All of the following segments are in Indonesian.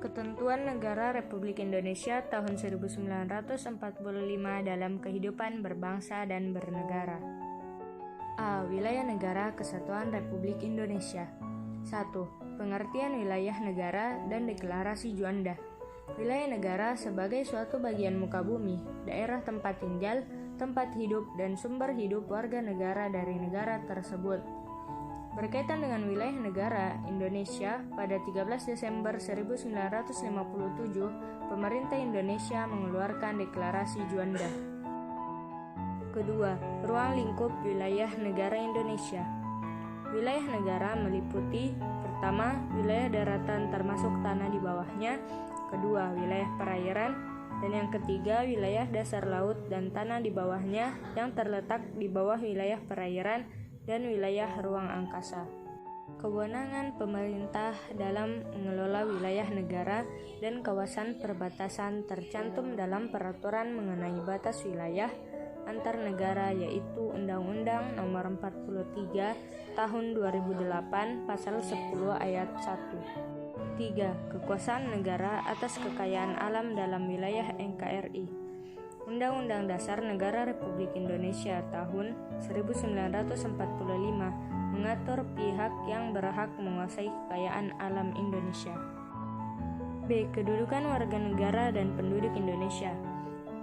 Ketentuan Negara Republik Indonesia tahun 1945 dalam kehidupan berbangsa dan bernegara. A. Wilayah Negara Kesatuan Republik Indonesia. 1. Pengertian wilayah negara dan Deklarasi Juanda. Wilayah negara sebagai suatu bagian muka bumi, daerah tempat tinggal, tempat hidup, dan sumber hidup warga negara dari negara tersebut. Berkaitan dengan wilayah negara Indonesia, pada 13 Desember 1957, pemerintah Indonesia mengeluarkan Deklarasi Juanda. Kedua, ruang lingkup wilayah negara Indonesia. Wilayah negara meliputi: pertama, wilayah daratan termasuk tanah di bawahnya; kedua, wilayah perairan; dan yang ketiga, wilayah dasar laut dan tanah di bawahnya yang terletak di bawah wilayah perairan dan wilayah ruang angkasa. Kewenangan pemerintah dalam mengelola wilayah negara dan kawasan perbatasan tercantum dalam peraturan mengenai batas wilayah antar negara, yaitu Undang-Undang Nomor 43 Tahun 2008 Pasal 10 Ayat 1. 3. Kekuasaan negara atas kekayaan alam dalam wilayah NKRI. Undang-Undang Dasar Negara Republik Indonesia tahun 1945 mengatur pihak yang berhak menguasai kekayaan alam Indonesia. B. Kedudukan warga negara dan penduduk Indonesia.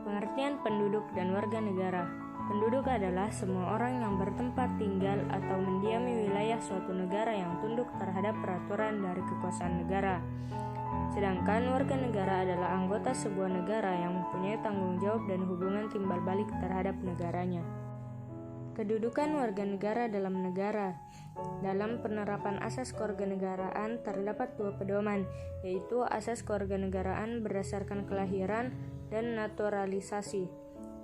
Pengertian penduduk dan warga negara. Penduduk adalah semua orang yang bertempat tinggal atau mendiami wilayah suatu negara yang tunduk terhadap peraturan dari kekuasaan negara. Sedangkan warga negara adalah anggota sebuah negara yang mempunyai tanggung jawab dan hubungan timbal balik terhadap negaranya. Kedudukan warga negara dalam negara. Dalam penerapan asas kewarganegaraan terdapat dua pedoman, yaitu asas kewarganegaraan berdasarkan kelahiran dan naturalisasi.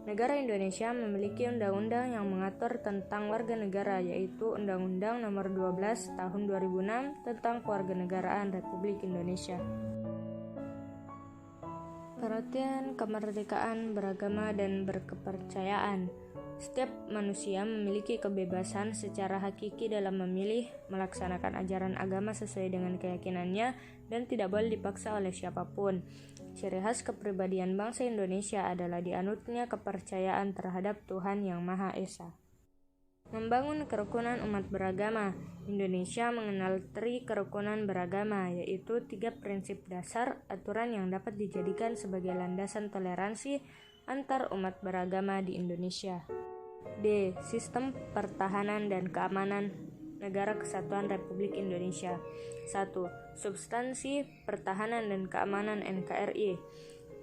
Negara Indonesia memiliki undang-undang yang mengatur tentang warga negara, yaitu Undang-Undang Nomor 12 Tahun 2006 tentang Kewarganegaraan Republik Indonesia. Pengertian kemerdekaan beragama dan berkepercayaan. Setiap manusia memiliki kebebasan secara hakiki dalam memilih, melaksanakan ajaran agama sesuai dengan keyakinannya, dan tidak boleh dipaksa oleh siapapun. Ciri khas kepribadian bangsa Indonesia adalah dianutnya kepercayaan terhadap Tuhan Yang Maha Esa. Membangun kerukunan umat beragama. Indonesia mengenal tri kerukunan beragama, yaitu 3 prinsip dasar aturan yang dapat dijadikan sebagai landasan toleransi antar umat beragama di Indonesia. D. Sistem pertahanan dan keamanan Negara Kesatuan Republik Indonesia. 1. Substansi pertahanan dan keamanan NKRI.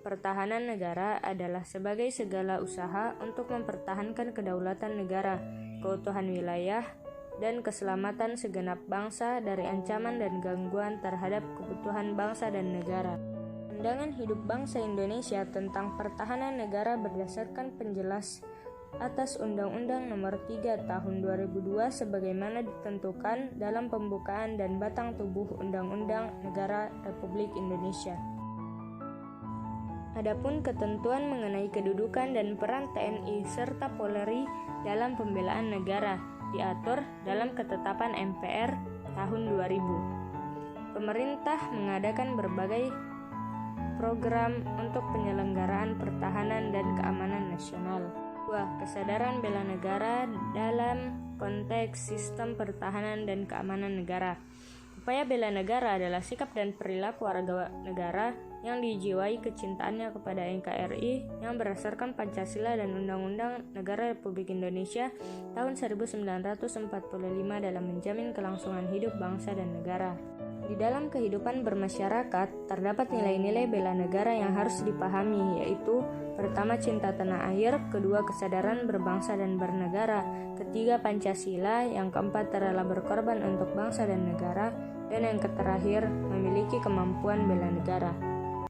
Pertahanan negara adalah sebagai segala usaha untuk mempertahankan kedaulatan negara, keutuhan wilayah, dan keselamatan segenap bangsa dari ancaman dan gangguan terhadap kebutuhan bangsa dan negara. Pandangan hidup bangsa Indonesia tentang pertahanan negara berdasarkan penjelas atas Undang-Undang Nomor 3 Tahun 2002 sebagaimana ditentukan dalam pembukaan dan batang tubuh Undang-Undang Negara Republik Indonesia. Adapun ketentuan mengenai kedudukan dan peran TNI serta Polri dalam pembelaan negara diatur dalam Ketetapan MPR tahun 2000. Pemerintah mengadakan berbagai program untuk penyelenggaraan pertahanan dan keamanan nasional. 2. Kesadaran bela negara dalam konteks sistem pertahanan dan keamanan negara. Upaya bela negara adalah sikap dan perilaku warga negara yang dijiwai kecintaannya kepada NKRI yang berdasarkan Pancasila dan Undang-Undang Negara Republik Indonesia tahun 1945 dalam menjamin kelangsungan hidup bangsa dan negara. Di dalam kehidupan bermasyarakat, terdapat nilai-nilai bela negara yang harus dipahami, yaitu: pertama, cinta tanah air; kedua, kesadaran berbangsa dan bernegara; ketiga, Pancasila; yang keempat, rela berkorban untuk bangsa dan negara; dan yang terakhir, memiliki kemampuan bela negara.